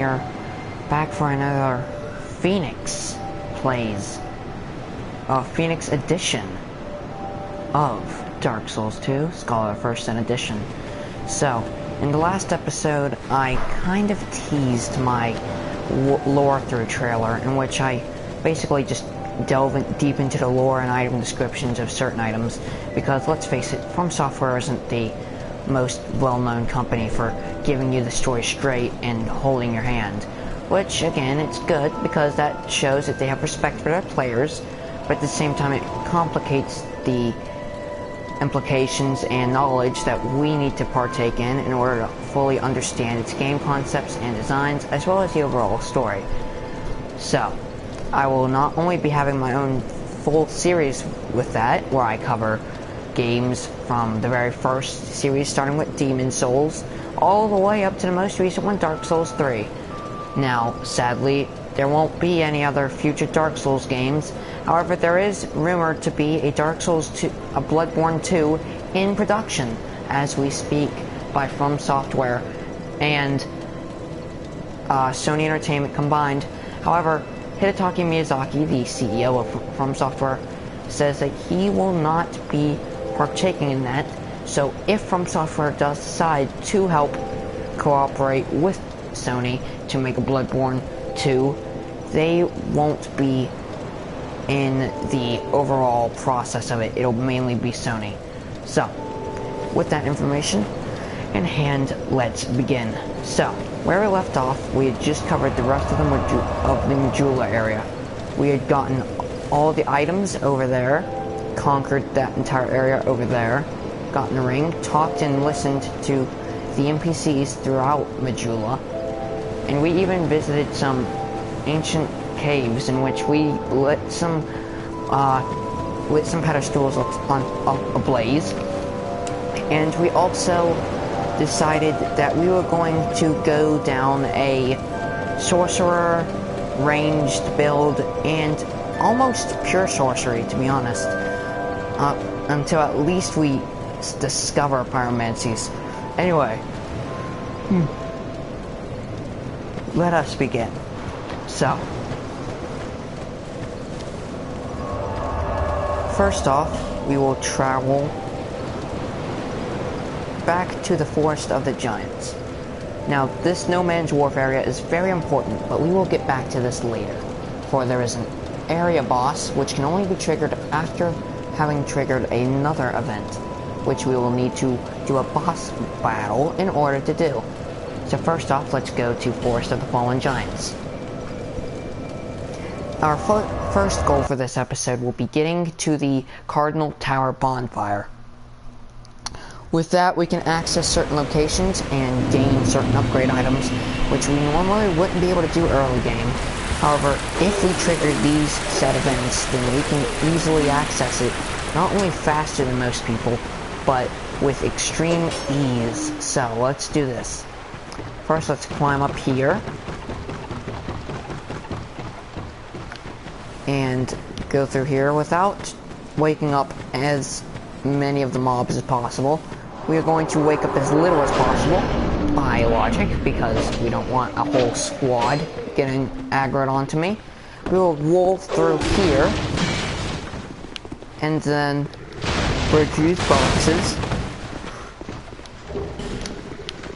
Here, back for another Phoenix plays, Phoenix edition of Dark Souls 2, Scholar First Edition. So, in the last episode, I kind of teased my lore through trailer, in which I basically just delve deep into the lore and item descriptions of certain items, because let's face it, From Software isn't the most well-known company for giving you the story straight and holding your hand, which again, it's good because that shows that they have respect for their players, but at the same time it complicates the implications and knowledge that we need to partake in order to fully understand its game concepts and designs, as well as the overall story. So I will not only be having my own full series with that, where I cover games from the very first series, starting with Demon Souls, all the way up to the most recent one, Dark Souls 3. Now, sadly, there won't be any other future Dark Souls games. However, there is rumored to be a Dark Souls 2, a Bloodborne 2 in production as we speak by From Software and Sony Entertainment combined. However, Hidetaka Miyazaki, the CEO of From Software, says that he will not be partaking in that. So if From Software does decide to help cooperate with Sony to make a Bloodborne 2, they won't be in the overall process of it. It'll mainly be Sony. So, with that information in hand, let's begin. So, where we left off, we had just covered the rest of the Majula area. We had gotten all the items over there, conquered that entire area over there, got in the ring, talked and listened to the NPCs throughout Majula, and we even visited some ancient caves in which we lit some pedestals ablaze, and we also decided that we were going to go down a sorcerer ranged build and almost pure sorcery, to be honest, until at least we discover pyromancies. Anyway, let us begin. So, first off, we will travel back to the Forest of the Giants. Now, this No Man's Wharf area is very important, but we will get back to this later, for there is an area boss which can only be triggered after having triggered another event, which we will need to do a boss battle in order to do. So first off, let's go to Forest of the Fallen Giants. Our first goal for this episode will be getting to the Cardinal Tower bonfire. With that, we can access certain locations and gain certain upgrade items, which we normally wouldn't be able to do early game. However, if we trigger these set events, then we can easily access it, not only faster than most people, but with extreme ease. So, let's do this. First, let's climb up here and go through here without waking up as many of the mobs as possible. We are going to wake up as little as possible, by logic, because we don't want a whole squad getting aggroed onto me. We will roll through here, and then reduce boxes,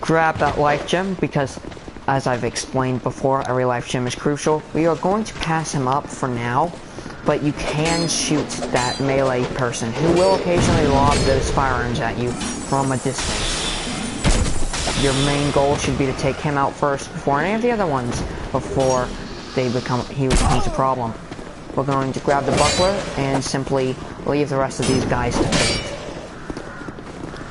grab that life gem, because as I've explained before, every life gem is crucial. We are going to pass him up for now, but you can shoot that melee person, who will occasionally lob those firearms at you from a distance. Your main goal should be to take him out first before any of the other ones, before he becomes a problem. We're going to grab the buckler and simply leave the rest of these guys to fate.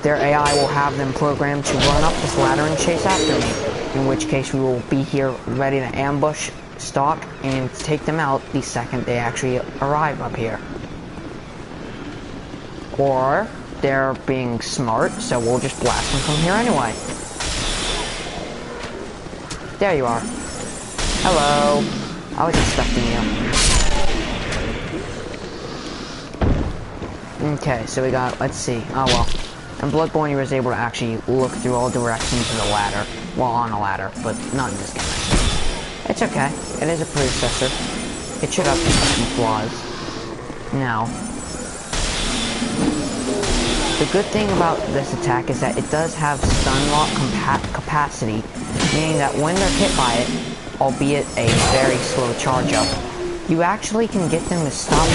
Their AI will have them programmed to run up this ladder and chase after me, in which case we will be here ready to ambush, stalk, and take them out the second they actually arrive up here. Or they're being smart, so we'll just blast them from here anyway. There you are. Hello. I was expecting you. Okay, so we got, let's see, oh well. In Bloodborne, he was able to actually look through all directions of the ladder. Well, on a ladder, but not in this game. It's okay. It is a predecessor. It should have some flaws. Now, the good thing about this attack is that it does have stun lock capacity, meaning that when they're hit by it, albeit a very slow charge up, you actually can get them to stop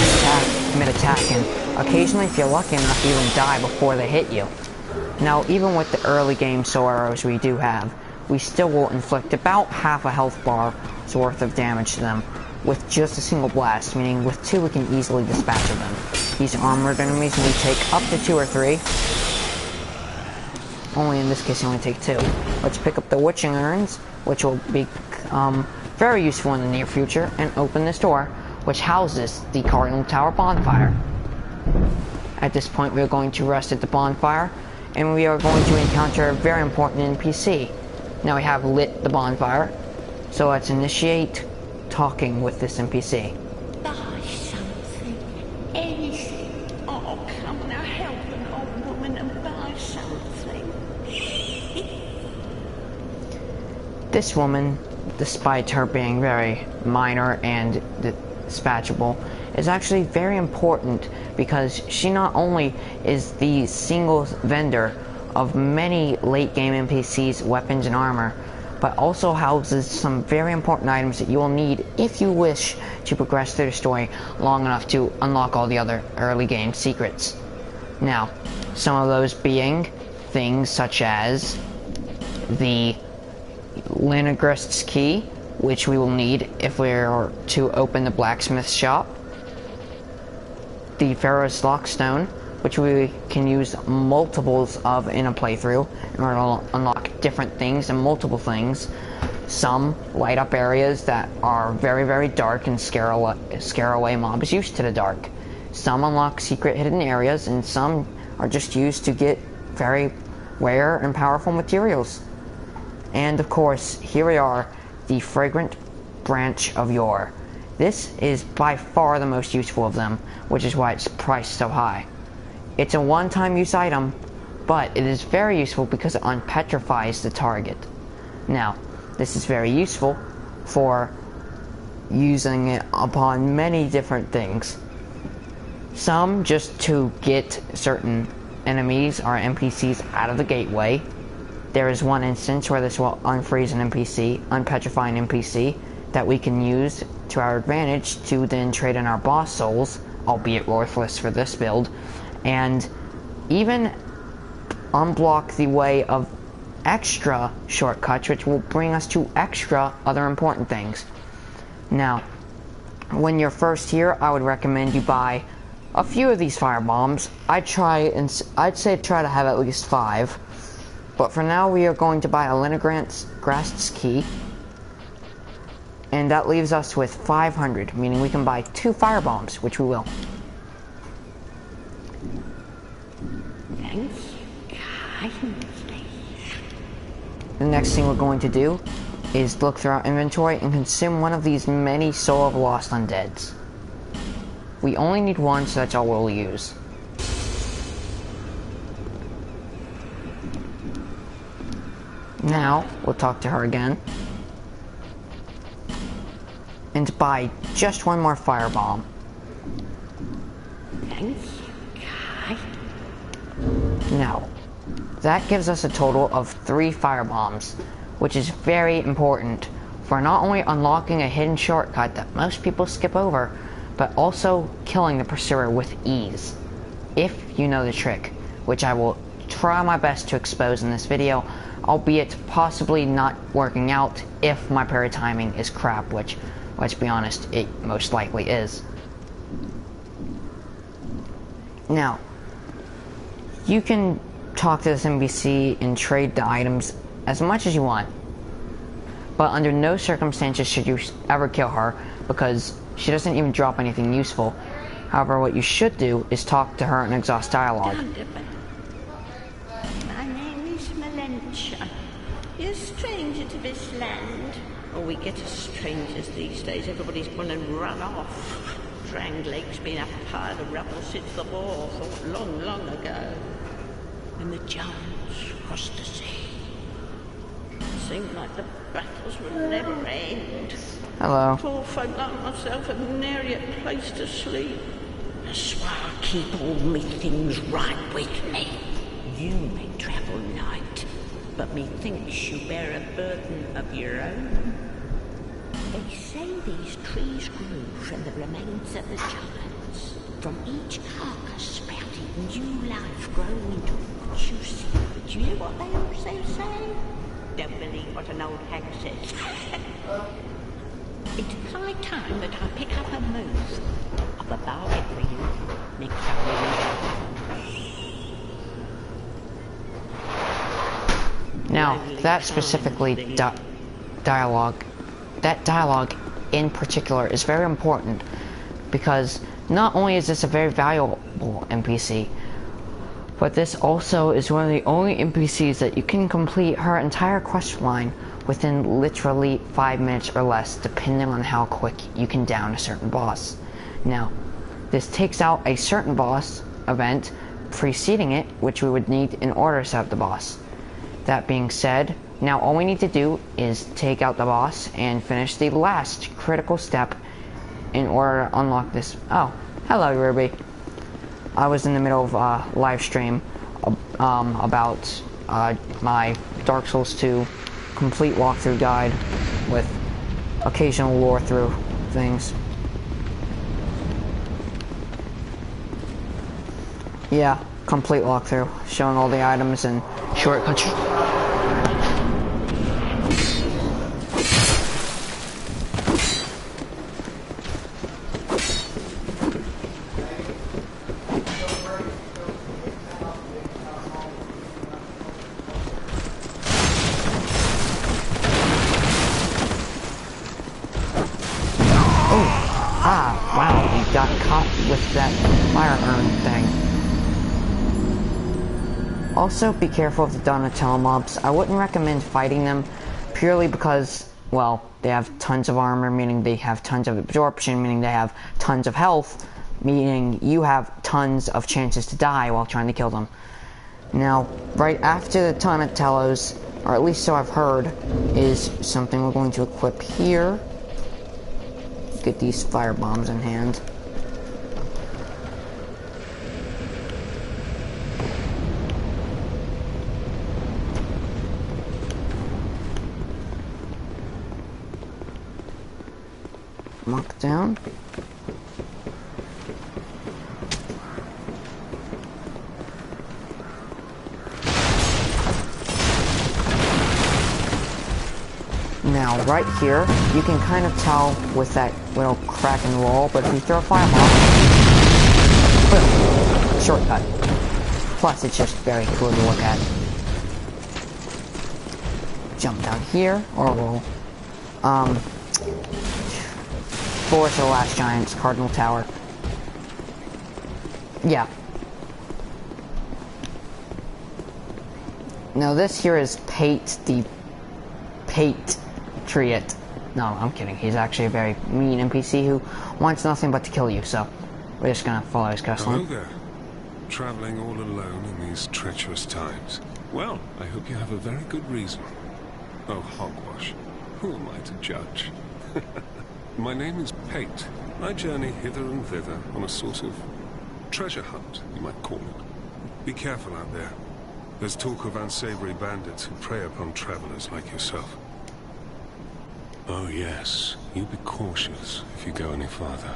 mid-attack, and occasionally, if you're lucky enough, even die before they hit you. Now, even with the early game soul arrows we do have, we still will inflict about half a health bar's worth of damage to them with just a single blast, meaning with 2 we can easily dispatch of them. These armored enemies may take up to 2 or 3. Only in this case, you only take 2. Let's pick up the witching urns, which will be very useful in the near future, and open this door, which houses the Cardinal Tower bonfire. At this point, we are going to rest at the bonfire, and we are going to encounter a very important NPC. Now we have lit the bonfire, so let's initiate talking with this NPC. Buy something, anything. Oh, come now, help an old woman and buy something. This woman, despite her being very minor and dispatchable, is actually very important because she not only is the single vendor of many late game NPCs, weapons, and armor, but also houses some very important items that you will need if you wish to progress through the story long enough to unlock all the other early game secrets. Now, some of those being things such as the Leningrist's key, which we will need if we're to open the blacksmith shop, the Pharaoh's Lockstone, which we can use multiples of in a playthrough in order to unlock different things and multiple things. Some light up areas that are very, very dark and scare away mobs used to the dark. Some unlock secret hidden areas, and some are just used to get very rare and powerful materials. And of course, here we are, the Fragrant Branch of Yore. This is by far the most useful of them, which is why it's priced so high. It's a one-time use item, but it is very useful because it unpetrifies the target. Now, this is very useful for using it upon many different things. Some just to get certain enemies or NPCs out of the gateway. There is one instance where this will unfreeze an NPC, unpetrify an NPC, that we can use to our advantage to then trade in our boss souls, albeit worthless for this build, and even unblock the way of extra shortcuts, which will bring us to extra other important things. Now, when you're first here, I would recommend you buy a few of these fire bombs. I'd say try to have at least 5. But for now, we are going to buy a Leningrist's key, and that leaves us with 500, meaning we can buy 2 fire bombs, which we will. Thanks kindly. The next thing we're going to do is look through our inventory and consume one of these many Soul of Lost Undeads. We only need 1, so that's all we'll use. Now, we'll talk to her again. And buy just 1 more firebomb. Thanks kindly. Now, that gives us a total of 3 firebombs, which is very important for not only unlocking a hidden shortcut that most people skip over, but also killing the pursuer with ease, if you know the trick, which I will try my best to expose in this video, albeit possibly not working out if my parry timing is crap, which, let's be honest, it most likely is. Now, you can talk to this NPC and trade the items as much as you want, but under no circumstances should you ever kill her, because she doesn't even drop anything useful. However, what you should do is talk to her and exhaust dialogue. My name is Melentia. You're a stranger to this land. Oh, we get as strangers these days. Everybody's gone and run off. Dranglake's been up a pile of rubble since the war, thought long, long ago. When the giants crossed the sea. It seemed like the battles would never end. Hello. Poor folk like myself have nary a place to sleep. That's why I keep all me things right with me. You may travel light, but methinks you bear a burden of your own. They say these trees grew from the remains of the giants. From each carcass sprouted new life growing into what you see. Do you know what they also say? Don't believe what an old hag says. It's high time that I pick up a move. I've a bargain for you next time we meet. Now, that specifically dialogue, that dialogue in particular is very important because not only is this a very valuable NPC, but this also is one of the only NPCs that you can complete her entire quest line within literally 5 minutes or less, depending on how quick you can down a certain boss. Now, this takes out a certain boss event preceding it, which we would need in order to set up the boss. That being said, now all we need to do is take out the boss and finish the last critical step in order to unlock this. Oh, hello Ruby. I was in the middle of a live stream about my Dark Souls 2 complete walkthrough guide with occasional lore through things. Yeah, complete walkthrough, showing all the items and shortcuts. Wow, you got caught with that fire urn thing. Also, be careful of the Donatello mobs. I wouldn't recommend fighting them purely because, well, they have tons of armor, meaning they have tons of absorption, meaning they have tons of health, meaning you have tons of chances to die while trying to kill them. Now, right after the Donatellos, or at least so I've heard, is something we're going to equip here. Get these fire bombs in hand. Knock down. Now, right here, you can kind of tell with that little crack and roll, but if you throw a fireball, boom, shortcut. Plus, it's just very cool to look at. Jump down here, or roll. Force the last giant's Cardinal Tower. Yeah. Now, this here is Pate the Patriot. No, I'm kidding. He's actually a very mean NPC who wants nothing but to kill you, so we're just gonna follow his quest line. Hello there. Traveling all alone in these treacherous times. Well, I hope you have a very good reason. Oh, hogwash. Who am I to judge? My name is Pate. I journey hither and thither on a sort of treasure hunt, you might call it. Be careful out there. There's talk of unsavory bandits who prey upon travelers like yourself. Oh yes, you be cautious if you go any farther.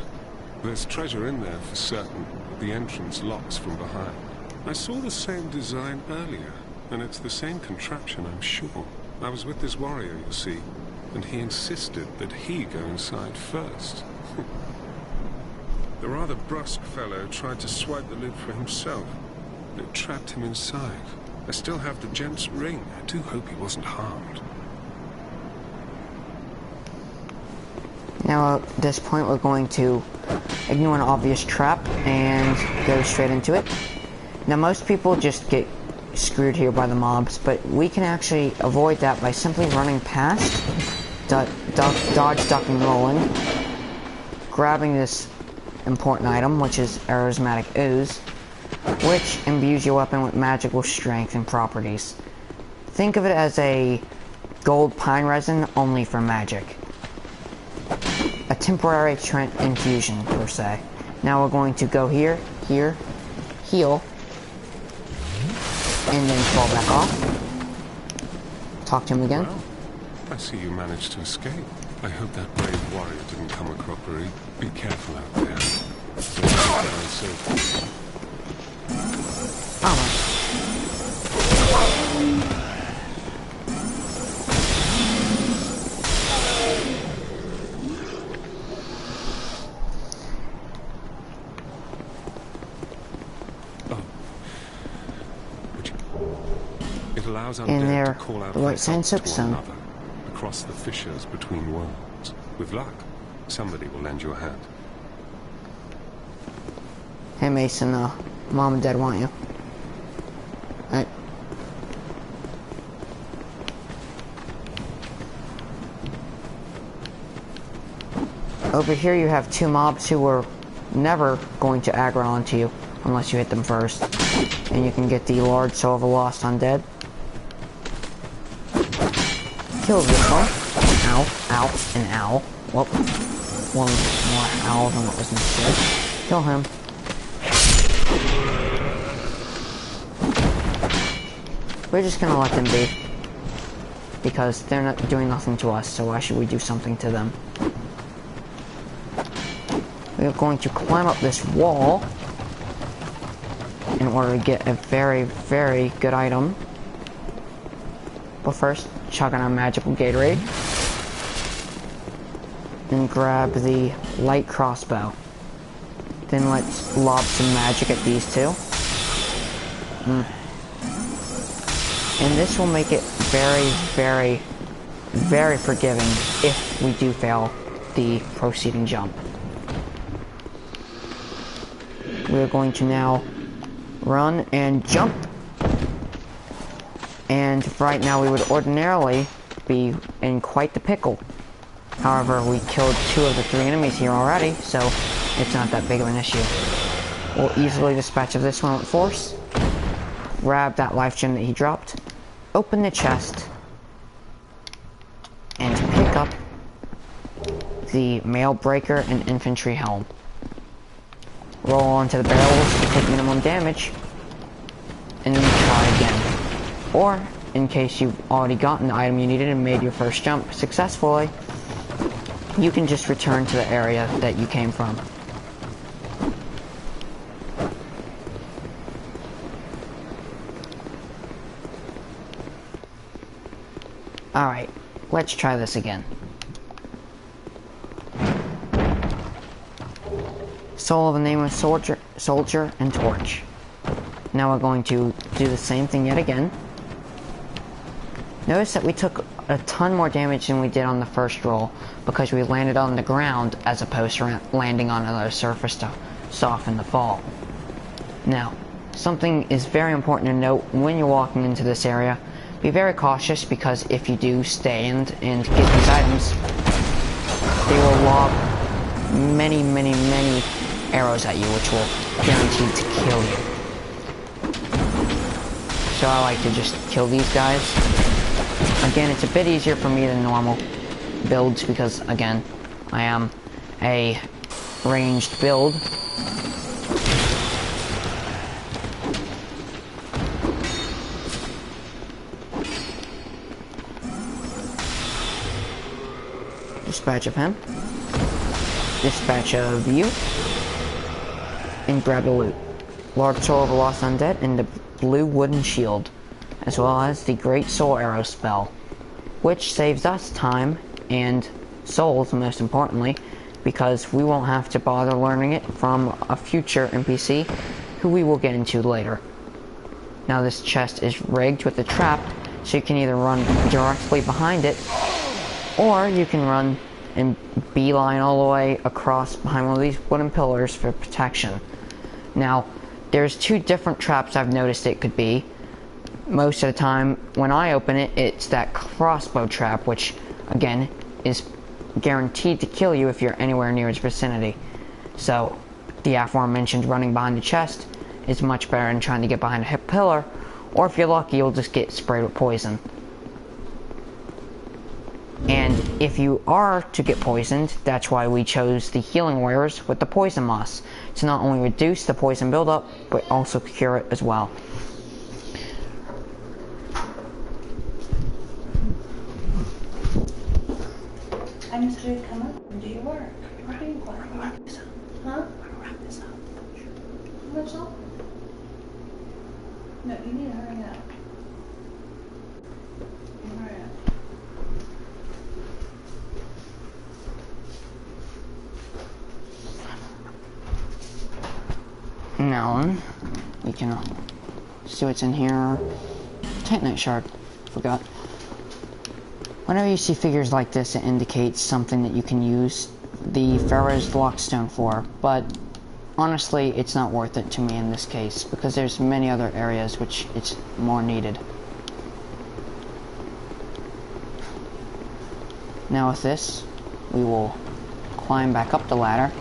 There's treasure in there for certain, but the entrance locks from behind. I saw the same design earlier, and it's the same contraption, I'm sure. I was with this warrior, you see, and he insisted that he go inside first. The rather brusque fellow tried to swipe the lid for himself, but it trapped him inside. I still have the gent's ring. I do hope he wasn't harmed. Now, at this point, we're going to ignore an obvious trap and go straight into it. Now, most people just get screwed here by the mobs, but we can actually avoid that by simply running past, dodge, duck, and rolling, grabbing this important item, which is Aromatic Ooze, which imbues your weapon with magical strength and properties. Think of it as a gold pine resin, only for magic. a temporary infusion, per se. Now we're going to go here, here, heal, and then fall back off. Talk to him again. Well, I see you managed to escape. I hope that brave warrior didn't come a crockery. Be careful out there. It allows undead to call out right side soapstone across the fissures between worlds. With luck, somebody will lend you a hand. Hey Mason, Mom and Dad want you. Alright. Over here you have two mobs who are never going to aggro onto you unless you hit them first. And you can get the large soul of a lost undead. Kill this one. Ow, ow, and ow. Whoop. One more owl than what was necessary. Kill him. We're just gonna let them be. Because they're not doing nothing to us, so why should we do something to them? We're going to climb up this wall in order to get a very, very good item. But first, chug on our magical Gatorade. And grab the light crossbow. Then let's lob some magic at these two. And this will make it very, very, very forgiving if we do fail the proceeding jump. We're going to now run and jump. And right now we would ordinarily be in quite the pickle. However, we killed 2 of the 3 enemies here already, so it's not that big of an issue. We'll easily dispatch of this one with force. Grab that life gem that he dropped. Open the chest. And pick up the mail breaker and infantry helm. Roll onto the barrels to take minimum damage. And then try again. Or, in case you've already gotten the item you needed and made your first jump successfully, you can just return to the area that you came from. Alright, let's try this again. Soul of a nameless soldier and torch. Now we're going to do the same thing yet again. Notice that we took a ton more damage than we did on the first roll because we landed on the ground as opposed to landing on another surface to soften the fall. Now, something is very important to note when you're walking into this area. Be very cautious because if you do stand and get these items, they will lob many, many, many arrows at you, which will guarantee to kill you. So I like to just kill these guys. Again, it's a bit easier for me than normal builds because, again, I am a ranged build. Dispatch of him. Dispatch of you. And grab the loot. Large soul of a lost undead and the blue wooden shield, as well as the great soul arrow spell, which saves us time and souls, most importantly, because we won't have to bother learning it from a future NPC who we will get into later. Now this chest is rigged with a trap, so you can either run directly behind it, or you can run and beeline all the way across behind one of these wooden pillars for protection. Now, there's 2 different traps I've noticed it could be. Most of the time, when I open it, it's that crossbow trap, which, again, is guaranteed to kill you if you're anywhere near its vicinity. So, the aforementioned running behind the chest is much better than trying to get behind a pillar, or if you're lucky, you'll just get sprayed with poison. And if you are to get poisoned, that's why we chose the healing warriors with the poison moss, to not only reduce the poison buildup, but also cure it as well. I need you to come up and do your work. You're doing quite well. Huh? Wrap this up. What's up? No, you need to hurry up. Hurry up. Now, we can see what's in here. Titanite shard. Forgot. Whenever you see figures like this, it indicates something that you can use the Pharaoh's Lockstone for, but honestly, it's not worth it to me in this case, because there's many other areas which it's more needed. Now with this, we will climb back up the ladder.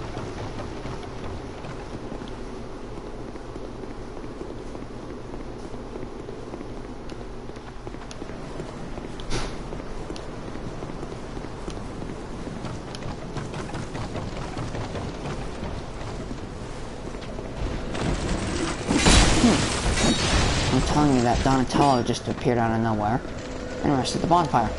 I'm telling you that Donatello just appeared out of nowhere and rushed at the bonfire.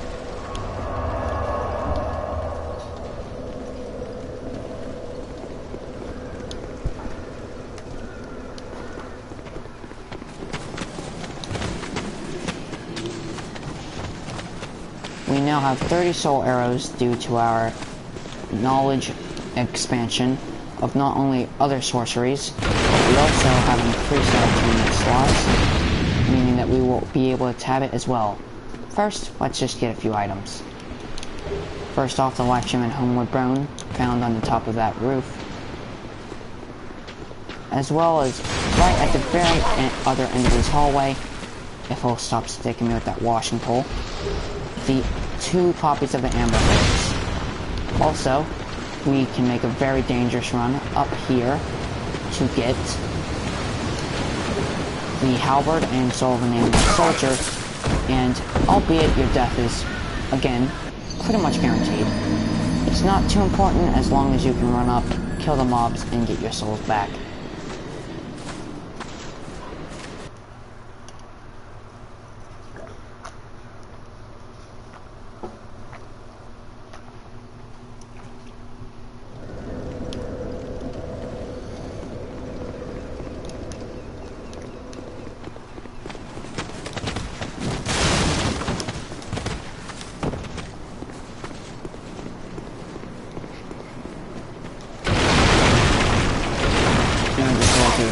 We now have 30 soul arrows due to our knowledge expansion of not only other sorceries, but we also have increased our tournament slots, meaning that we will be able to tab it as well. First, let's just get a few items. First off, the Life Gem and Homeward Bone, found on the top of that roof, as well as right at the very other end of this hallway, if he'll stop sticking me with that washing pole, the 2 copies of the Amber Herbs. Also, we can make a very dangerous run up here to get the Halberd and Soul of a Nameless Soldier, and albeit your death is, again, pretty much guaranteed, it's not too important as long as you can run up, kill the mobs, and get your souls back.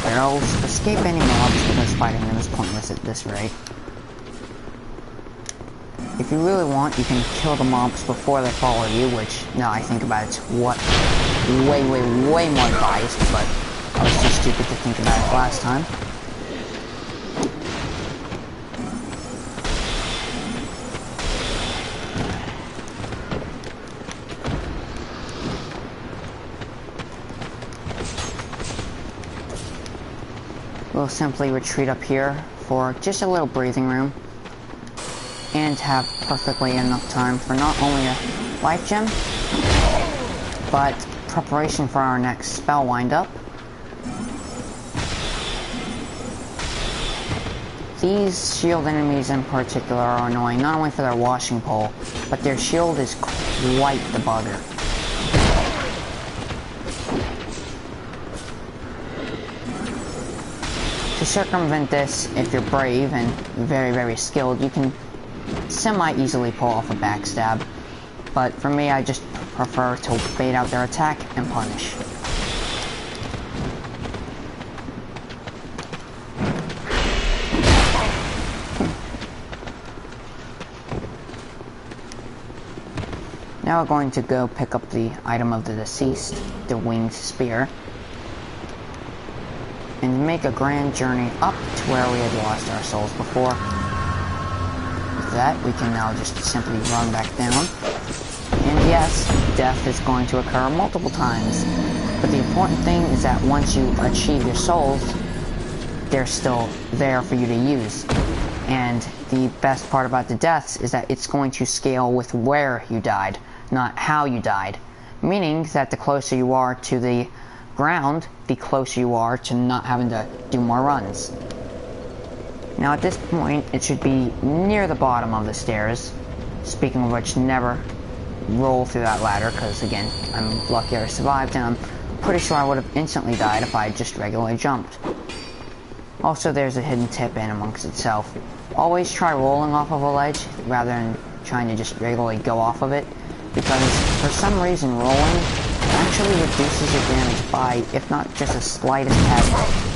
Barrels. Escape any mobs because fighting them is pointless at this rate. If you really want, you can kill the mobs before they follow you, which, now I think about it, it's way more advised, but I was too stupid to think about it last time. We'll simply retreat up here for just a little breathing room and have perfectly enough time for not only a life gem, but preparation for our next spell windup. These shield enemies in particular are annoying, not only for their washing pole, but their shield is quite the bugger. To circumvent this, if you're brave and very skilled, you can semi-easily pull off a backstab. But for me, I just prefer to bait out their attack and punish. Now we're going to go pick up the item of the deceased, the winged spear, and make a grand journey up to where we had lost our souls before. With that, we can now just simply run back down. And yes, death is going to occur multiple times, but the important thing is that once you achieve your souls, they're still there for you to use. And the best part about the deaths is that it's going to scale with where you died, not how you died. Meaning that the closer you are to the ground, the closer you are to not having to do more runs. Now at this point, it should be near the bottom of the stairs. Speaking of which, never roll through that ladder, because again, I'm lucky I survived, and I'm pretty sure I would have instantly died if I had just regularly jumped. Also, there's a hidden tip in amongst itself. Always try rolling off of a ledge rather than trying to just regularly go off of it, because for some reason rolling actually reduces your damage by, if not just the slightest tad.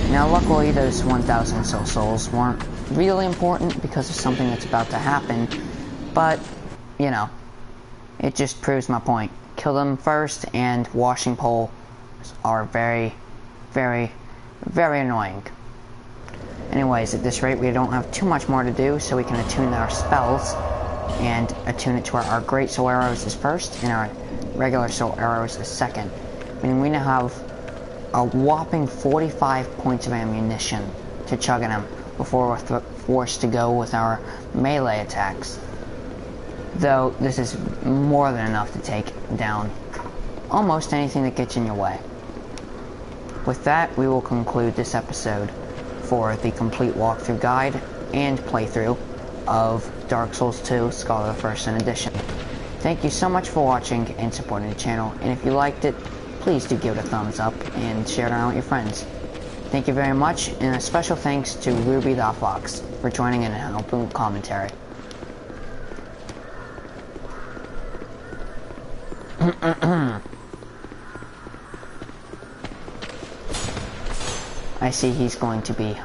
Now luckily those 1,000 souls weren't really important because of something that's about to happen, but, you know, it just proves my point. Kill them first, and washing poles are very, very, very annoying. Anyways, at this rate we don't have too much more to do, so we can attune our spells, and attune it to our great soul arrows is first, and our regular soul arrows is second. Meaning we now have a whopping 45 points of ammunition to chug at them before we're forced to go with our melee attacks. Though this is more than enough to take down almost anything that gets in your way. With that, we will conclude this episode for the complete walkthrough guide and playthrough of Dark Souls 2 Scholor 1st Edition. Thank you so much for watching and supporting the channel, and if you liked it, please do give it a thumbs up and share it around with your friends. Thank you very much, and a special thanks to Ruby the Fox for joining in and helping with commentary. I see he's going to be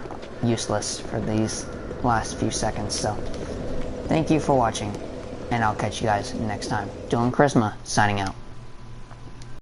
useless for these last few seconds, so thank you for watching, and I'll catch you guys next time. Dylan Charisma, signing out.